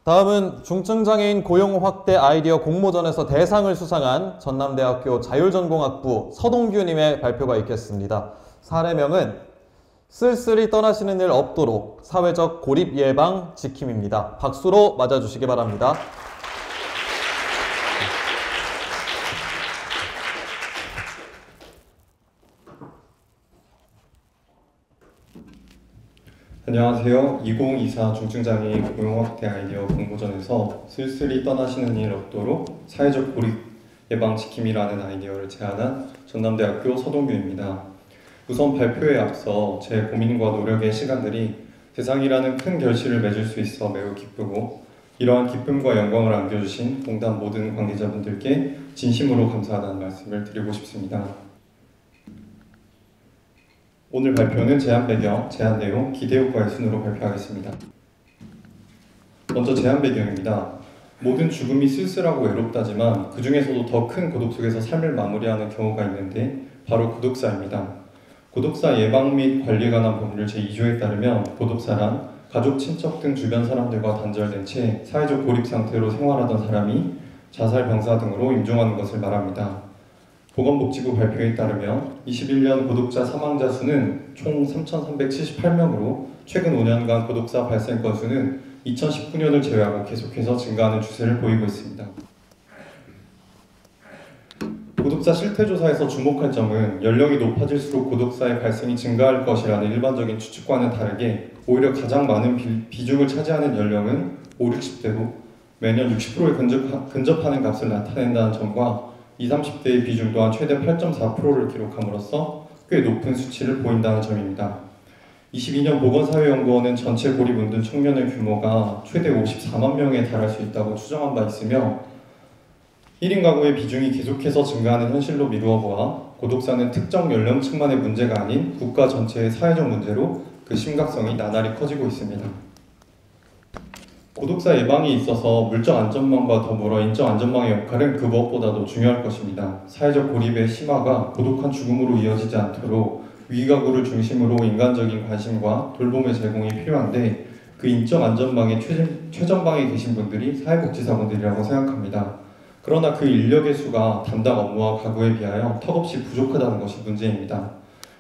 다음은 중증장애인 고용 확대 아이디어 공모전에서 대상을 수상한 전남대학교 자율전공학부 서동규님의 발표가 있겠습니다. 사례명은 쓸쓸히 떠나시는 일 없도록 사회적 고립 예방 지킴입니다. 박수로 맞아주시기 바랍니다. 안녕하세요. 2024 중증장애인 고용 확대 아이디어 공모전에서 쓸쓸히 떠나시는 일 없도록 사회적 고립 예방 지킴이라는 아이디어를 제안한 전남대학교 서동규입니다. 우선 발표에 앞서 제 고민과 노력의 시간들이 대상이라는 큰 결실을 맺을 수 있어 매우 기쁘고, 이러한 기쁨과 영광을 안겨주신 공단 모든 관계자분들께 진심으로 감사하다는 말씀을 드리고 싶습니다. 오늘 발표는 제안 배경, 제안 내용, 기대 효과의 순으로 발표하겠습니다. 먼저 제안 배경입니다. 모든 죽음이 쓸쓸하고 외롭다지만 그 중에서도 더 큰 고독 속에서 삶을 마무리하는 경우가 있는데 바로 고독사입니다. 고독사 예방 및 관리에 관한 법률 제2조에 따르면 고독사란 가족, 친척 등 주변 사람들과 단절된 채 사회적 고립 상태로 생활하던 사람이 자살, 병사 등으로 임종하는 것을 말합니다. 보건복지부 발표에 따르면 21년 고독자 사망자 수는 총 3,378명으로 최근 5년간 고독사 발생 건수는 2019년을 제외하고 계속해서 증가하는 추세를 보이고 있습니다. 고독사 실태조사에서 주목할 점은 연령이 높아질수록 고독사의 발생이 증가할 것이라는 일반적인 추측과는 다르게 오히려 가장 많은 비중을 차지하는 연령은 5, 60대로 매년 60%에 근접하는 값을 나타낸다는 점과 20, 30대의 비중 또한 최대 8.4%를 기록함으로써 꽤 높은 수치를 보인다는 점입니다. 22년 보건사회연구원은 전체 고립 운둔 청년의 규모가 최대 54만 명에 달할 수 있다고 추정한 바 있으며 1인 가구의 비중이 계속해서 증가하는 현실로 미루어 보아 고독사는 특정 연령층만의 문제가 아닌 국가 전체의 사회적 문제로 그 심각성이 나날이 커지고 있습니다. 고독사 예방에 있어서 물적 안전망과 더불어 인적 안전망의 역할은 그 무엇보다도 중요할 것입니다. 사회적 고립의 심화가 고독한 죽음으로 이어지지 않도록 위가구를 중심으로 인간적인 관심과 돌봄의 제공이 필요한데 그 인적 안전망의 최전방에 계신 분들이 사회복지사분들이라고 생각합니다. 그러나 그 인력의 수가 담당 업무와 가구에 비하여 턱없이 부족하다는 것이 문제입니다.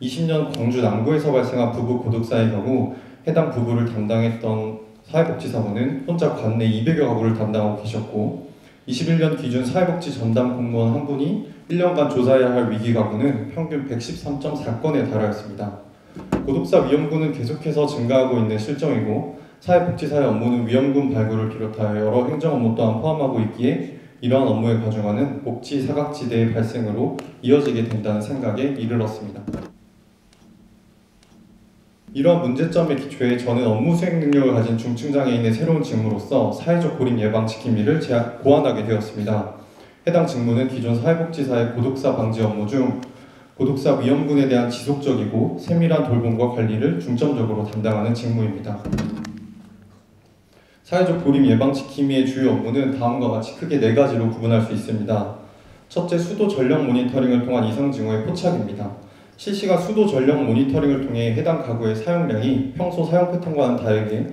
20년 광주 남구에서 발생한 부부 고독사의 경우 해당 부부를 담당했던 사회복지사분은 혼자 관내 200여 가구를 담당하고 계셨고 21년 기준 사회복지 전담 공무원 한 분이 1년간 조사해야 할 위기 가구는 평균 113.4건에 달하였습니다. 고독사 위험군은 계속해서 증가하고 있는 실정이고 사회복지사의 업무는 위험군 발굴을 비롯하여 여러 행정 업무 또한 포함하고 있기에 이러한 업무에 과중하는 복지 사각지대의 발생으로 이어지게 된다는 생각에 이르렀습니다. 이러한 문제점의 기초에 저는 업무 수행 능력을 가진 중증장애인의 새로운 직무로서 사회적 고립 예방 지킴이를 고안하게 되었습니다. 해당 직무는 기존 사회복지사의 고독사 방지 업무 중 고독사 위험군에 대한 지속적이고 세밀한 돌봄과 관리를 중점적으로 담당하는 직무입니다. 사회적 고립 예방 지킴이의 주요 업무는 다음과 같이 크게 4가지로 구분할 수 있습니다. 첫째, 수도 전력 모니터링을 통한 이상 징후의 포착입니다. 실시간 수도 전력 모니터링을 통해 해당 가구의 사용량이 평소 사용 패턴과는 다르게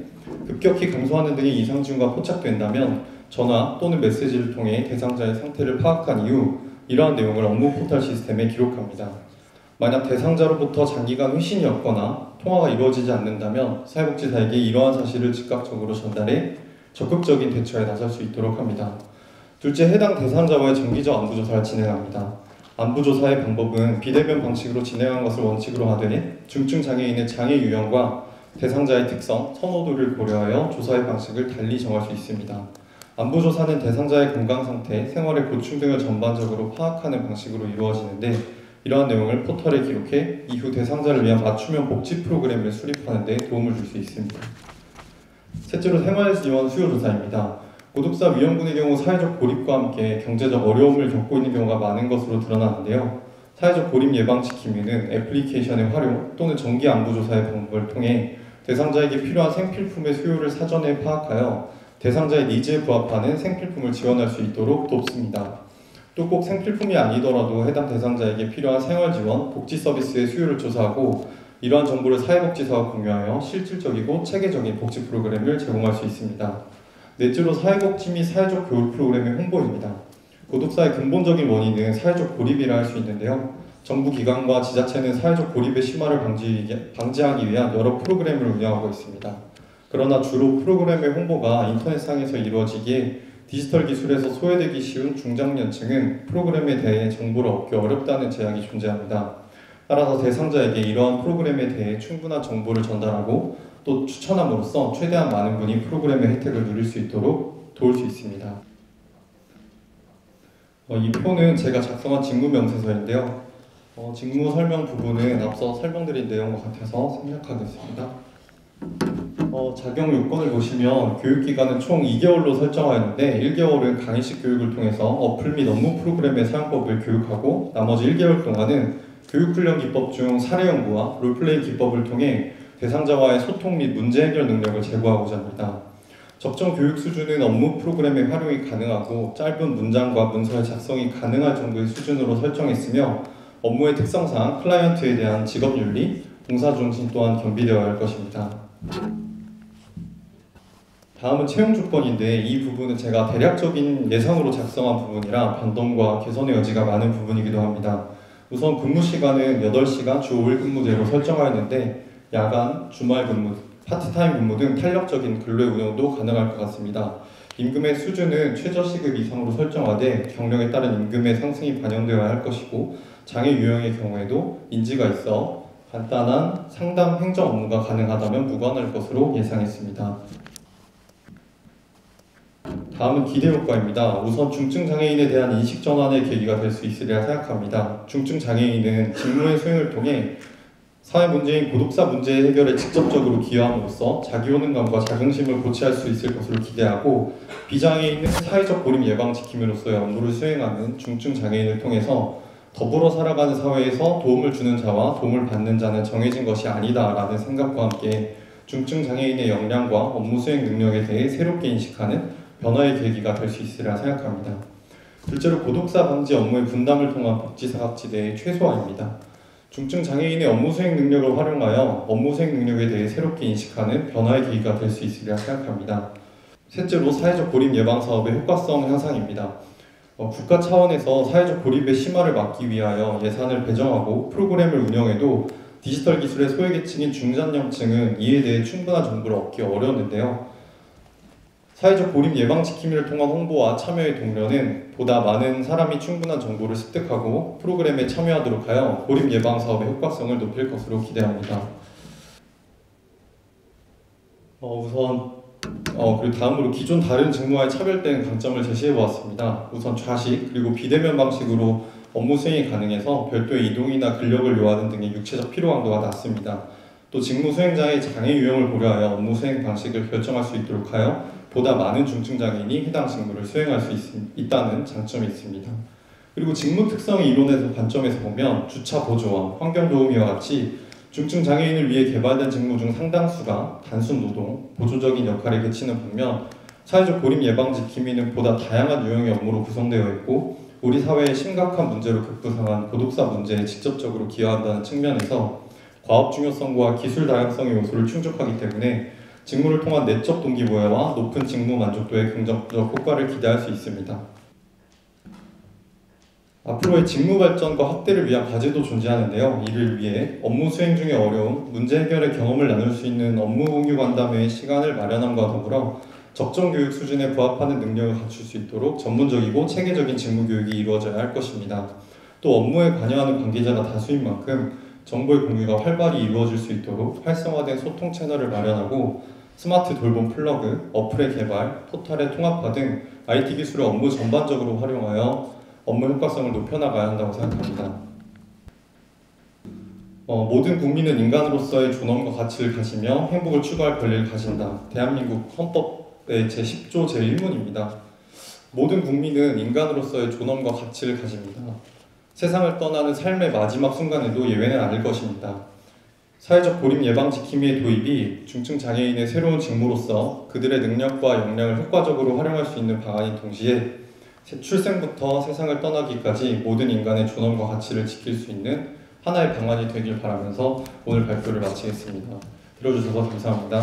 급격히 감소하는 등의 이상 징후가 포착된다면 전화 또는 메시지를 통해 대상자의 상태를 파악한 이후 이러한 내용을 업무 포털 시스템에 기록합니다. 만약 대상자로부터 장기간 회신이 없거나 통화가 이루어지지 않는다면 사회복지사에게 이러한 사실을 즉각적으로 전달해 적극적인 대처에 나설 수 있도록 합니다. 둘째, 해당 대상자와의 정기적 안부조사를 진행합니다. 안부조사의 방법은 비대면 방식으로 진행한 것을 원칙으로 하되 중증장애인의 장애 유형과 대상자의 특성, 선호도를 고려하여 조사의 방식을 달리 정할 수 있습니다. 안부조사는 대상자의 건강상태, 생활의 고충 등을 전반적으로 파악하는 방식으로 이루어지는데 이러한 내용을 포털에 기록해 이후 대상자를 위한 맞춤형 복지 프로그램을 수립하는 데 도움을 줄 수 있습니다. 셋째로 생활지원 수요조사입니다. 고독사 위험군의 경우 사회적 고립과 함께 경제적 어려움을 겪고 있는 경우가 많은 것으로 드러나는데요. 사회적 고립 예방 지킴이는 애플리케이션의 활용 또는 정기 안부조사의 방법을 통해 대상자에게 필요한 생필품의 수요를 사전에 파악하여 대상자의 니즈에 부합하는 생필품을 지원할 수 있도록 돕습니다. 또 꼭 생필품이 아니더라도 해당 대상자에게 필요한 생활지원, 복지 서비스의 수요를 조사하고 이러한 정보를 사회복지사와 공유하여 실질적이고 체계적인 복지 프로그램을 제공할 수 있습니다. 넷째로 사회복지 및 사회적 교육 프로그램의 홍보입니다. 고독사의 근본적인 원인은 사회적 고립이라 할 수 있는데요. 정부 기관과 지자체는 사회적 고립의 심화를 방지하기 위한 여러 프로그램을 운영하고 있습니다. 그러나 주로 프로그램의 홍보가 인터넷상에서 이루어지기에 디지털 기술에서 소외되기 쉬운 중장년층은 프로그램에 대해 정보를 얻기 어렵다는 제약이 존재합니다. 따라서 대상자에게 이러한 프로그램에 대해 충분한 정보를 전달하고 또 추천함으로써 최대한 많은 분이 프로그램의 혜택을 누릴 수 있도록 도울 수 있습니다. 이 표는 제가 작성한 직무 명세서인데요. 직무 설명 부분은 앞서 설명드린 내용과 같아서 생략하겠습니다. 작용 요건을 보시면 교육기간은 총 2개월로 설정하였는데 1개월은 강의식 교육을 통해서 어플 및 업무 프로그램의 사용법을 교육하고 나머지 1개월 동안은 교육훈련 기법 중 사례 연구와 롤플레이 기법을 통해 대상자와의 소통 및 문제 해결 능력을 제고하고자 합니다. 적정 교육 수준은 업무 프로그램의 활용이 가능하고 짧은 문장과 문서의 작성이 가능할 정도의 수준으로 설정했으며 업무의 특성상 클라이언트에 대한 직업윤리, 봉사중심 또한 겸비되어야 할 것입니다. 다음은 채용 조건인데 이 부분은 제가 대략적인 예상으로 작성한 부분이라 변동과 개선의 여지가 많은 부분이기도 합니다. 우선 근무 시간은 8시간 주 5일 근무제로 설정하였는데 야간, 주말 근무, 파트타임 근무 등 탄력적인 근로의 운영도 가능할 것 같습니다. 임금의 수준은 최저시급 이상으로 설정하되 경력에 따른 임금의 상승이 반영되어야 할 것이고 장애 유형의 경우에도 인지가 있어 간단한 상담 행정 업무가 가능하다면 무관할 것으로 예상했습니다. 다음은 기대 효과입니다. 우선 중증 장애인에 대한 인식 전환의 계기가 될 수 있으리라 생각합니다. 중증 장애인은 직무의 수행을 통해 사회 문제인 고독사 문제 해결에 직접적으로 기여함으로써 자기 효능감과 자긍심을 고취할 수 있을 것으로 기대하고 비장애인은 사회적 고립 예방 지킴이로서의 업무를 수행하는 중증 장애인을 통해서 더불어 살아가는 사회에서 도움을 주는 자와 도움을 받는 자는 정해진 것이 아니다라는 생각과 함께 중증 장애인의 역량과 업무 수행 능력에 대해 새롭게 인식하는 변화의 계기가 될 수 있으리라 생각합니다. 둘째로 고독사 방지 업무의 분담을 통한 복지 사각지대의 최소화입니다. 중증 장애인의 업무 수행 능력을 활용하여 업무 수행 능력에 대해 새롭게 인식하는 변화의 계기가 될 수 있으리라 생각합니다. 셋째로 사회적 고립 예방 사업의 효과성 향상입니다. 국가 차원에서 사회적 고립의 심화를 막기 위하여 예산을 배정하고 프로그램을 운영해도 디지털 기술의 소외계층인 중장년층은 이에 대해 충분한 정보를 얻기 어려웠는데요. 사회적 고립 예방 지킴이를 통한 홍보와 참여의 동료는 보다 많은 사람이 충분한 정보를 습득하고 프로그램에 참여하도록 하여 고립 예방 사업의 효과성을 높일 것으로 기대합니다. 그리고 다음으로 기존 다른 직무와의 차별된 강점을 제시해 보았습니다. 우선 좌식 그리고 비대면 방식으로 업무 수행이 가능해서 별도의 이동이나 근력을 요하는 등의 육체적 피로 강도가 낮습니다. 또 직무 수행자의 장애 유형을 고려하여 업무 수행 방식을 결정할 수 있도록 하여 보다 많은 중증 장애인이 해당 직무를 수행할 수 있다는 장점이 있습니다. 그리고 직무 특성의 이론에서 관점에서 보면 주차 보조와 환경 도우미와 같이 중증 장애인을 위해 개발된 직무 중 상당수가 단순 노동, 보조적인 역할에 그치는 반면 사회적 고립 예방 지킴이는 보다 다양한 유형의 업무로 구성되어 있고 우리 사회의 심각한 문제로 급부상한 고독사 문제에 직접적으로 기여한다는 측면에서 과업 중요성과 기술 다양성의 요소를 충족하기 때문에 직무를 통한 내적 동기부여와 높은 직무 만족도의 긍정적 효과를 기대할 수 있습니다. 앞으로의 직무 발전과 확대를 위한 과제도 존재하는데요. 이를 위해 업무 수행 중의 어려움, 문제 해결의 경험을 나눌 수 있는 업무 공유 간담회의 시간을 마련함과 더불어 적정 교육 수준에 부합하는 능력을 갖출 수 있도록 전문적이고 체계적인 직무 교육이 이루어져야 할 것입니다. 또 업무에 관여하는 관계자가 다수인 만큼 정보의 공유가 활발히 이루어질 수 있도록 활성화된 소통 채널을 마련하고 스마트 돌봄 플러그, 어플의 개발, 포털의 통합화 등 IT 기술을 업무 전반적으로 활용하여 업무 효과성을 높여나가야 한다고 생각합니다. 모든 국민은 인간으로서의 존엄과 가치를 가지며 행복을 추구할 권리를 가진다. 대한민국 헌법의 제10조 제1문입니다. 모든 국민은 인간으로서의 존엄과 가치를 가집니다. 세상을 떠나는 삶의 마지막 순간에도 예외는 아닐 것입니다. 사회적 고립 예방 지킴이의 도입이 중증 장애인의 새로운 직무로서 그들의 능력과 역량을 효과적으로 활용할 수 있는 방안인 동시에 출생부터 세상을 떠나기까지 모든 인간의 존엄과 가치를 지킬 수 있는 하나의 방안이 되길 바라면서 오늘 발표를 마치겠습니다. 들어주셔서 감사합니다.